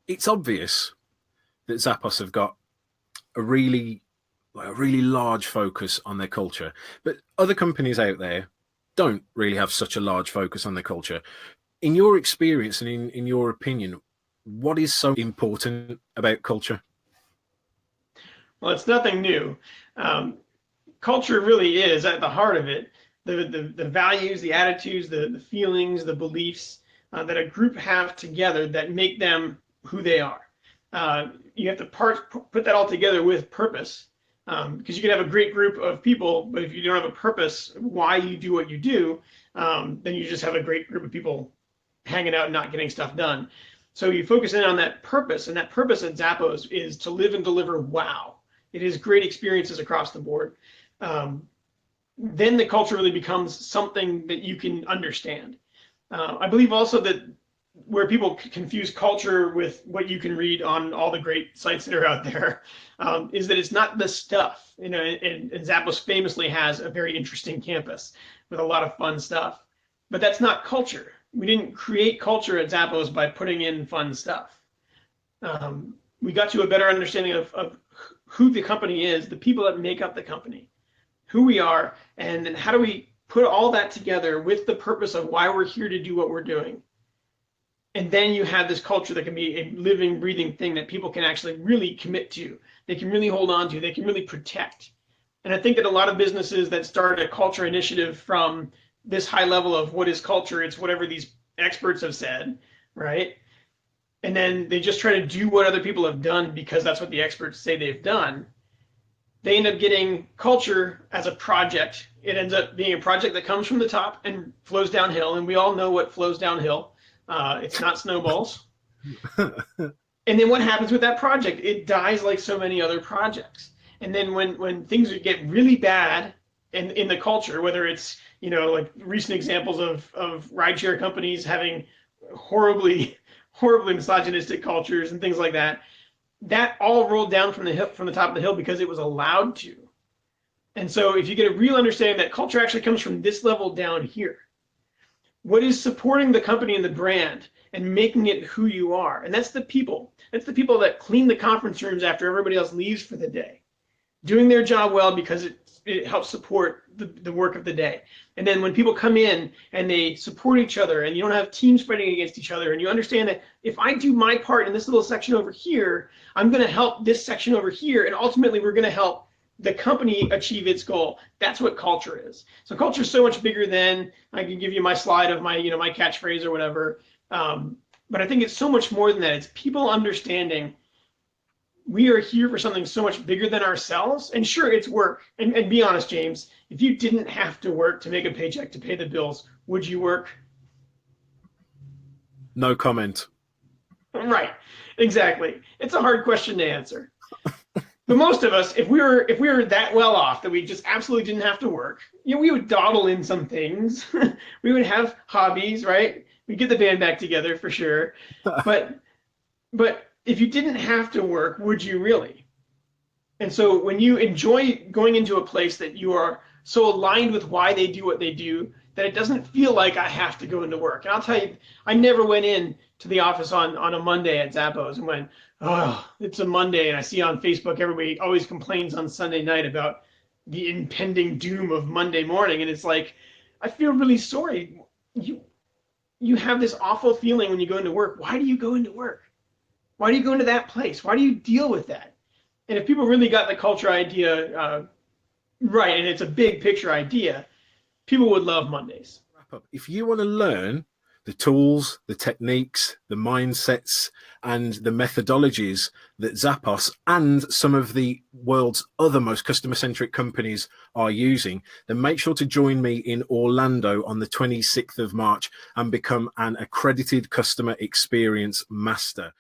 it's obvious that Zappos have got a really large focus on their culture, but other companies out there don't really have such a large focus on their culture. In your experience and in your opinion, what is so important about culture? Well, it's nothing new. Um, Culture really is at the heart of it. The values, the attitudes, the feelings, the beliefs that a group have together that make them who they are. You have to put that all together with purpose. Because you can have a great group of people, but if you don't have a purpose why you do what you do, then you just have a great group of people hanging out and not getting stuff done. So you focus in on that purpose, and that purpose at Zappos is to live and deliver wow. It is great experiences across the board. Um, then the culture really becomes something that you can understand. I believe also that where people confuse culture with what you can read on all the great sites that are out there, is that it's not the stuff. You know, and Zappos famously has a very interesting campus with a lot of fun stuff, but that's not culture. We didn't create culture at Zappos by putting in fun stuff. We got to a better understanding of who the company is, the people that make up the company, who we are, and then how do we put all that together with the purpose of why we're here to do what we're doing. And then you have this culture that can be a living, breathing thing that people can actually really commit to. They can really hold on to. They can really protect. And I think that a lot of businesses that start a culture initiative from this high level of what is culture, it's whatever these experts have said, right? And then they just try to do what other people have done because that's what the experts say they've done. They end up getting culture as a project. It ends up being a project that comes from the top and flows downhill. And we all know what flows downhill. It's not snowballs. And then what happens with that project? It dies like so many other projects. And then when things get really bad in the culture, whether it's, you know, like recent examples of rideshare companies having horribly misogynistic cultures and things like that, that all rolled down from the top of the hill because it was allowed to. And so if you get a real understanding that culture actually comes from this level down here, what is supporting the company and the brand and making it who you are? And that's the people. That's the people that clean the conference rooms after everybody else leaves for the day, doing their job well because it helps support the work of the day. And then when people come in and they support each other and you don't have teams fighting against each other and you understand that if I do my part in this little section over here, I'm going to help this section over here, and ultimately we're going to help the company achieve its goal. That's what culture is. So culture is so much bigger than, I can give you my slide of my, my catchphrase or whatever. But I think it's so much more than that. It's people understanding we are here for something so much bigger than ourselves. And sure, it's work. And be honest, James, if you didn't have to work to make a paycheck to pay the bills, would you work? No comment. Right. Exactly. It's a hard question to answer. But most of us, if we were that well off that we just absolutely didn't have to work, we would dawdle in some things. We would have hobbies, right? We'd get the band back together for sure. But if you didn't have to work, would you really? And so when you enjoy going into a place that you are so aligned with why they do what they do, that it doesn't feel like I have to go into work. And I'll tell you, I never went in to the office on a Monday at Zappos and went, oh, it's a Monday. And I see on Facebook, everybody always complains on Sunday night about the impending doom of Monday morning. And it's like, I feel really sorry. You have this awful feeling when you go into work. Why do you go into work? Why do you go into that place? Why do you deal with that? And if people really got the culture idea right, and it's a big picture idea, people would love Mondays. Wrap up. If you want to learn the tools, the techniques, the mindsets, and the methodologies that Zappos and some of the world's other most customer-centric companies are using, then make sure to join me in Orlando on the 26th of March and become an accredited customer experience master.